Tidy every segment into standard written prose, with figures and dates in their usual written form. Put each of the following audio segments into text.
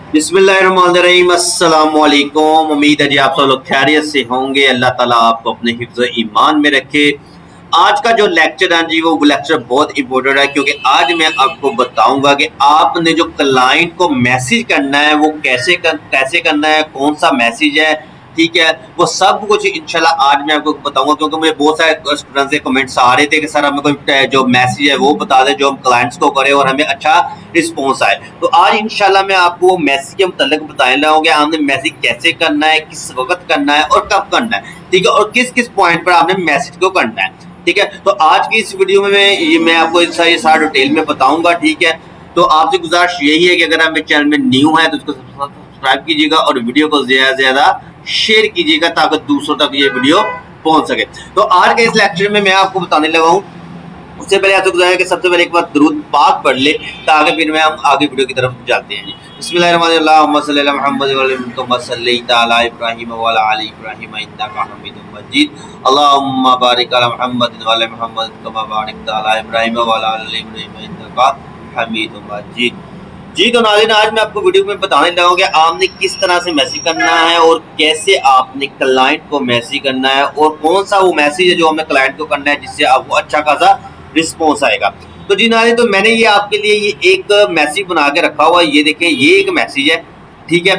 बिस्मिल्लाहिर्रहमानिर्रहीम, अस्सलाम वालेकुम। उम्मीद है जी आप सब लोग खैरियत से होंगे। अल्लाह ताला आपको अपने हिफ्ज़ ईमान में रखे। आज का जो लेक्चर है जी वो लेक्चर बहुत इंपॉर्टेंट है, क्योंकि आज मैं आपको बताऊंगा कि आपने जो क्लाइंट को मैसेज करना है वो कैसे करना है, कौन सा मैसेज है, ठीक है। वो सब कुछ इंशाल्लाह आज मैं आपको बताऊंगा, क्योंकि मुझे बहुत सारे स्टूडेंट्स के कमेंट्स आ रहे थे कि सर हमें कोई जो मैसेज है वो बता दें जो हम क्लाइंट्स को करें और हमें अच्छा रिस्पॉन्स आए। तो आज इंशाल्लाह मैं आपको वो मैसेज के मुतालिक बताने लगाऊंगा हमने मैसेज कैसे करना है, किस वक्त करना है और कब करना है, ठीक है, और किस किस पॉइंट पर आपने मैसेज को करना है, ठीक है। तो आज की इस वीडियो में मैं आपको ये सारा डिटेल में बताऊंगा, ठीक है। तो आपसे गुजारिश यही है कि अगर आप मेरे चैनल में न्यू है तो उसको सब्सक्राइब कीजिएगा और वीडियो को ज्यादा से ज्यादा शेयर कीजिएगा ताकि दूसरों तक ये वीडियो पहुंच सके। तो आज के इस लेक्चर में मैं आपको बताने लगा हूँ, उससे पहले आपसे गुजारिश है कि सबसे पहले एक बार दुरूद पाक पढ़ ले ताकि फिर मैं हम आगे वीडियो की तरफ जाते हैं। बिस्मिल्लाहिर्रहमानिर्रहीम, सल्ली अला मुहम्मद व अला इब्राहीम व अला आलि इब्राहीम इन्नका हमीदुम मजीद। अल्लाहुम्मा बारिक अला मुहम्मद व अला मुहम्मद कमा बारकता अला इब्राहीम व अला आलि इब्राहीम इन्नका हमीदुम मजीद। जी तो नाज़रीन, आज मैं आपको वीडियो में बताने लगा हूं कि आपने किस तरह से मैसेज करना है और कैसे आपने क्लाइंट को मैसेज करना है और कौन सा वो मैसेज है जो हमें क्लाइंट को करना है जिससे आपको अच्छा खासा रिस्पॉन्स आएगा। तो जी नाज़रीन, तो मैंने ये आपके लिए ये एक मैसेज बना के रखा हुआ है, ये देखें, ये एक मैसेज है, ठीक है।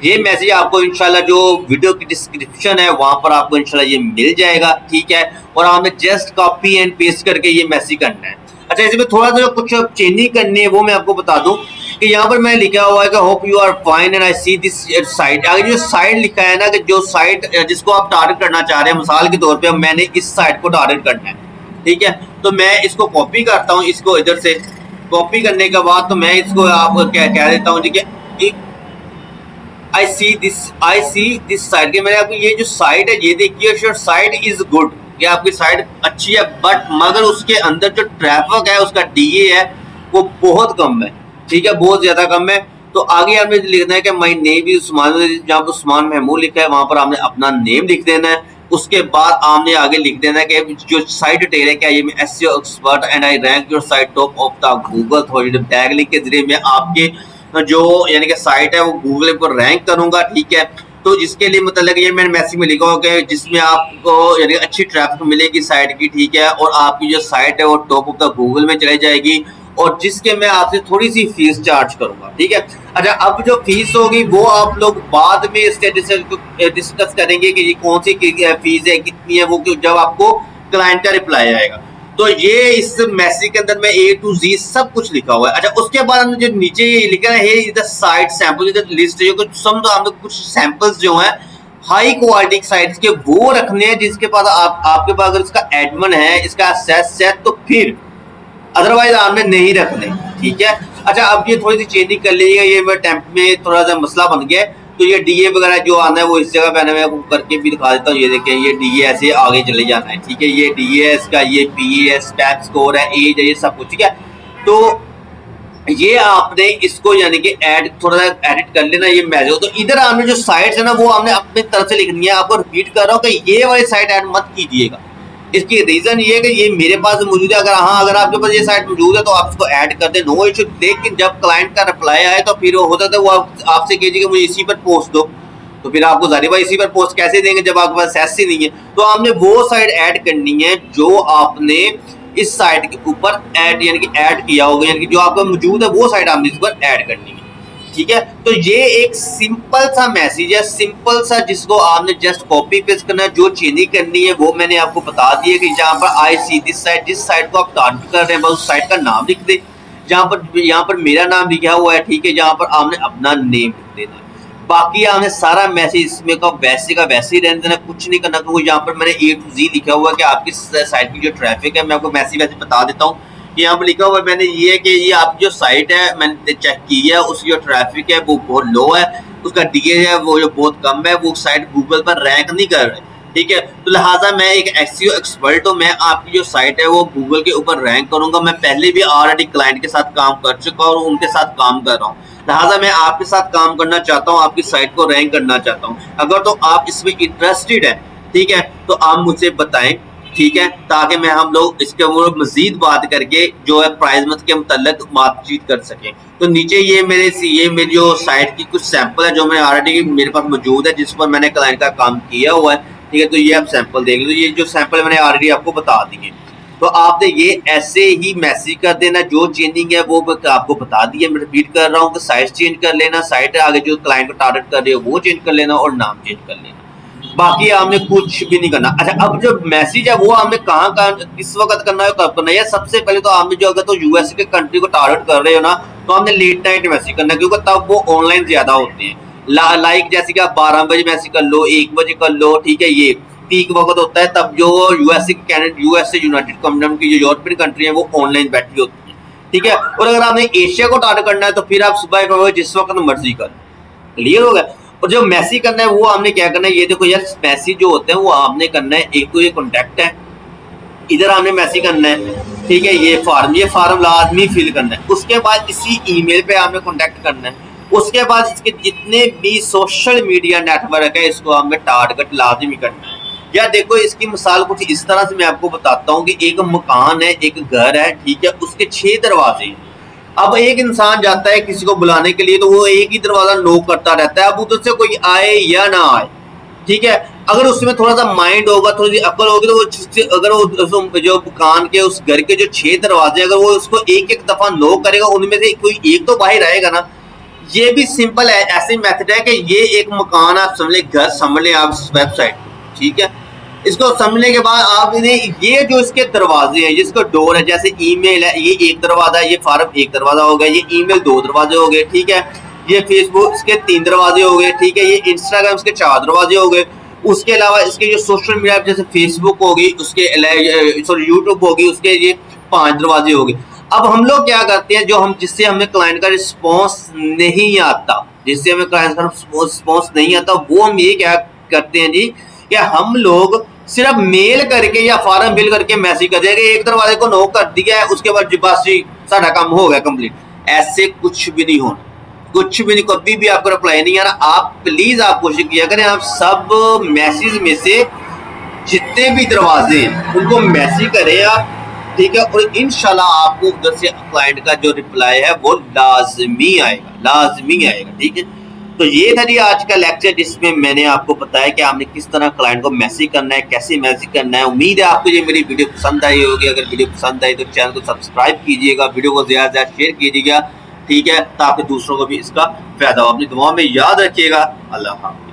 ये मैसेज आपको इंशाल्लाह जो वीडियो की डिस्क्रिप्शन है वहां पर आपको इंशाल्लाह ये मिल जाएगा, ठीक है। और आपने जस्ट कॉपी एंड पेस्ट करके ये मैसेज करना है। अच्छा, इसमें थोड़ा सा कुछ चेंजिंग करनी है वो मैं आपको बता दूं कि यहाँ पर मैंने लिखा हुआ है कि hope you are fine and I see this site. आगे जो साइट लिखा है ना, कि जो साइट जिसको आप टारगेट करना चाह रहे हैं, मिसाल के तौर पे मैंने इस साइट को टारगेट करना है, ठीक है। तो मैं इसको कॉपी करता हूँ, इसको इधर से कॉपी करने के बाद तो मैं इसको आपको कह देता हूँ जी कि आई सी दिस साइट के मैंने आपको ये जो साइट है ये देखिए, योर साइट इज गुड, ये आपकी साइट अच्छी है, बट मगर उसके अंदर जो ट्रैफिक है उसका डीए है वो बहुत कम है, ठीक है, बहुत ज्यादा कम है। तो आगे आपने लिखना है कि माई नेम इज उस्मान, जहाँ पर उस्मान महमूद लिखा है वहां पर आपने अपना नेम लिख देना है। उसके बाद आपने आगे लिख देना है कि जो साइट डिटेल है, क्या ये मैं SEO expert and I rank your site top of the Google thought, tag लिख के जरिए मैं आपके जो यानी कि साइट है वो गूगल पर रैंक करूंगा, ठीक है। तो जिसके लिए मतलब ये मैंने मैसेज में लिखा हो कि जिसमें आपको यानी अच्छी ट्रैफिक मिलेगी साइट की, ठीक है, और आपकी जो साइट है वो टॉप ऑफ द गूगल में चली जाएगी और जिसके मैं आपसे थोड़ी सी फीस चार्ज करूंगा, ठीक है। अच्छा, अब जो फीस होगी वो आप लोग बाद में इसके डिस्कस करेंगे कि ये कौन सी फीस है, कितनी है, वो जब आपको क्लाइंट का रिप्लाई आएगा। तो ये इस मैसेज के अंदर में ए टू जी सब कुछ लिखा हुआ है। अच्छा, उसके बाद हमने जो नीचे ये लिखा है इधर साइट सैंपल, इधर लिस्ट जो कुछ कुछ सैंपल्स जो है हाई क्वालिटी साइट्स के वो रखने हैं, जिसके पास आपके पास अगर इसका एडमिन है, इसका एक्सेस है तो फिर, अदरवाइज आपने नहीं रखने, ठीक है। अच्छा, अब ये थोड़ी सी चेंजिंग कर लीजिएगा, ये मेरे टेम्प में थोड़ा सा मसला बन गया है। तो ये डीए वगैरह जो आना है वो इस जगह पे मैं आपको करके भी दिखा देता हूँ। ये देखिए, ये डीए ऐसे आगे चले जाना है, ठीक है। ये डीए है इसका, ये पीए है, स्टैक स्कोर है, एज है, ये सब कुछ, ठीक है। तो ये आपने इसको यानी कि ऐड थोड़ा सा एडिट कर लेना ये मैसेज। तो इधर आपने जो साइट्स है ना वो आपने अपनी तरफ से लिखनी है। आपको रिपीट कर रहा हूँ कि ये वाली साइट ऐड मत कीजिएगा। इसकी रीजन ये है कि ये मेरे पास मौजूद है, अगर आपके पास ये साइट मौजूद है तो आप इसको ऐड कर दें, नो इशू। लेकिन जब क्लाइंट का रिप्लाई आए तो फिर होता था वो आपसे कीजिए कि मुझे इसी पर पोस्ट दो, तो फिर आपको जाहिर भाई इसी पर पोस्ट कैसे देंगे जब आपके पास एक्सेस ही नहीं है। तो आपने वो साइट ऐड करनी है जो आपने इस साइट के ऊपर ऐड यानी कि ऐड किया होगा, यानी कि जो आपका मौजूद है वो साइट आपने इस पर ऐड करनी है, ठीक है। तो ये एक सिंपल सा मैसेज है, सिंपल सा, जिसको आपने जस्ट कॉपी पेस्ट करना है। जो चेंजिंग करनी है वो मैंने आपको बता दी है कि जहाँ पर आई सी दिस साइट, जिस साइट को आप टारगेट कर रहे हैं बस उस साइट का नाम लिख दे, यहाँ पर मेरा नाम लिखा हुआ है, ठीक है, जहाँ पर आपने अपना नेम लिख देना है। बाकी आपने सारा मैसेज इसमें का वैसे ही रहने देना, कुछ नहीं करना, क्योंकि यहाँ पर मैंने ए टू जी लिखा हुआ है कि आपकी साइट की जो ट्रैफिक है, मैं आपको मैसेज वैसे बता देता हूँ। यहाँ पर लिखा हुआ है मैंने ये कि ये आपकी जो साइट है मैंने चेक की है, उसकी जो ट्रैफिक है वो बहुत लो है, उसका डीए है वो जो बहुत कम है, वो साइट गूगल पर रैंक नहीं कर रहे, ठीक है। तो लिहाजा मैं एक एसईओ एक्सपर्ट हूँ, मैं आपकी जो साइट है वो गूगल के ऊपर रैंक करूंगा। मैं पहले भी ऑलरेडी क्लाइंट के साथ काम कर चुका हूँ और उनके साथ काम कर रहा हूँ, लिहाजा मैं आपके साथ काम करना चाहता हूँ, आपकी साइट को रैंक करना चाहता हूँ। अगर तो आप इसमें इंटरेस्टेड है, ठीक है, तो आप मुझे बताएं, ठीक है, ताकि मैं हम लोग इसके ऊपर मजीद बात करके जो है प्राइस मत के मतलब बातचीत कर सकें। तो नीचे ये मेरी जो साइट की कुछ सैंपल है जो मैं ऑलरेडी मेरे पास मौजूद है, जिस पर मैंने क्लाइंट का काम किया हुआ है। ठीक है, तो ये आप सैंपल देख लो, ये जो सैंपल मैंने ऑलरेडी आपको बता दिए। तो आपने ये ऐसे ही मैसेज कर देना, जो चेंजिंग है वो आपको बता दिया। मैं रिपीट कर रहा हूँ कि साइट चेंज कर लेना, साइट आगे जो क्लाइंट को टारगेट कर रहे हो वो चेंज कर लेना और नाम चेंज कर लेना, बाकी आपने कुछ भी नहीं करना। अच्छा, अब जो मैसेज है वो हमें कहाँ किस वक्त करना है, कब करना है? सबसे पहले तो आपने जो अगर तो यूएस के कंट्री को टारगेट कर रहे हो ना, तो आपने लेट नाइट मैसेज करना है, क्योंकि तब वो ऑनलाइन ज्यादा होते हैं। लाइक जैसे कि आप 12 बजे मैसेज कर लो, 1 बजे कर लो, ठीक है, ये पीक वक्त होता है, तब जो यूएस से यूनाइटेड किंगडम की जो यूरोपियन कंट्री है वो ऑनलाइन बैठी होती है। ठीक है, और अगर आपने एशिया को टारगेट करना है तो फिर आप सुबह करोगे जिस वक्त मर्जी कर। क्लियर हो गया? और जो मैसेज करना है वो आपने क्या करना है, ये देखो यार, मैसेज जो होते हैं वो आपने करना है, एक तो ये कॉन्टैक्ट है, इधर आपने मैसेज करना है, ठीक है, ये फार्म लाजमी फिल करना है। उसके बाद इसी ईमेल पे आपने कॉन्टैक्ट करना है। उसके बाद इसके जितने भी सोशल मीडिया नेटवर्क है इसको आपने टारगेट लाजमी करना है। या देखो, इसकी मिसाल कुछ इस तरह से मैं आपको बताता हूँ कि एक मकान है, एक घर है, ठीक है, उसके 6 दरवाजे हैं। अब एक इंसान जाता है किसी को बुलाने के लिए, तो वो एक ही दरवाजा नॉक करता रहता है, अब उधर से कोई आए या ना आए। ठीक है, अगर उसमें थोड़ा सा माइंड होगा, थोड़ी सी अकल होगी, तो वो अगर वो जो दुकान के उस घर के जो 6 दरवाजे, अगर वो उसको एक एक दफा नॉक करेगा, उनमें से कोई एक तो बाहर आएगा ना। ये भी सिंपल है, ऐसे मेथड है कि ये एक मकान आप समझ लें, घर समझ लें आप वेबसाइट, ठीक है। इसको समझने के बाद आप इन्हें ये जो इसके दरवाजे हैं, जिसका डोर है, जैसे ईमेल है, ये एक दरवाजा है, ये फार्म एक दरवाजा हो गया, ये ईमेल 2 दरवाजे हो गए, ठीक है, ये फेसबुक इसके 3 दरवाजे हो गए, ठीक है, ये इंस्टाग्राम इसके 4 दरवाजे हो गए। उसके अलावा इसके जो सोशल मीडिया जैसे फेसबुक होगी, उसके सॉरी यूट्यूब होगी, उसके ये 5 दरवाजे हो गए। अब हम लोग क्या करते हैं, जो हम जिससे हमें क्लाइंट का रिस्पॉन्स नहीं आता, जिससे हमें क्लाइंट का रिस्पॉन्स नहीं आता, वो हम ये क्या करते हैं जी, कि हम लोग सिर्फ मेल करके या फॉर्म फिल करके मैसेज कर देंगे, एक दरवाजे को नॉक कर दिया है, उसके बाद बस जी सारा काम हो गया कंप्लीट। ऐसे कुछ भी नहीं होना, कुछ भी नहीं, कभी भी आपको रिप्लाई नहीं आना। आप प्लीज आप कोशिश किया करें, आप सब मैसेज में से जितने भी दरवाजे हैं उनको मैसेज करें आप, ठीक है, और इंशाल्लाह आपको उधर से क्लाइंट का जो रिप्लाई है वो लाजमी आएगा, लाजमी आएगा। ठीक है, तो ये था जी आज का लेक्चर, जिसमें मैंने आपको बताया कि आपने किस तरह क्लाइंट को मैसेज करना है, कैसे मैसेज करना है। उम्मीद है आपको ये मेरी वीडियो पसंद आई होगी। अगर वीडियो पसंद आई तो चैनल को सब्सक्राइब कीजिएगा, वीडियो को ज़्यादा से ज़्यादा शेयर कीजिएगा, ठीक है, ताकि दूसरों को भी इसका फायदा हो। अपनी दुआ में याद रखिएगा। अल्लाह हाफ़िज़।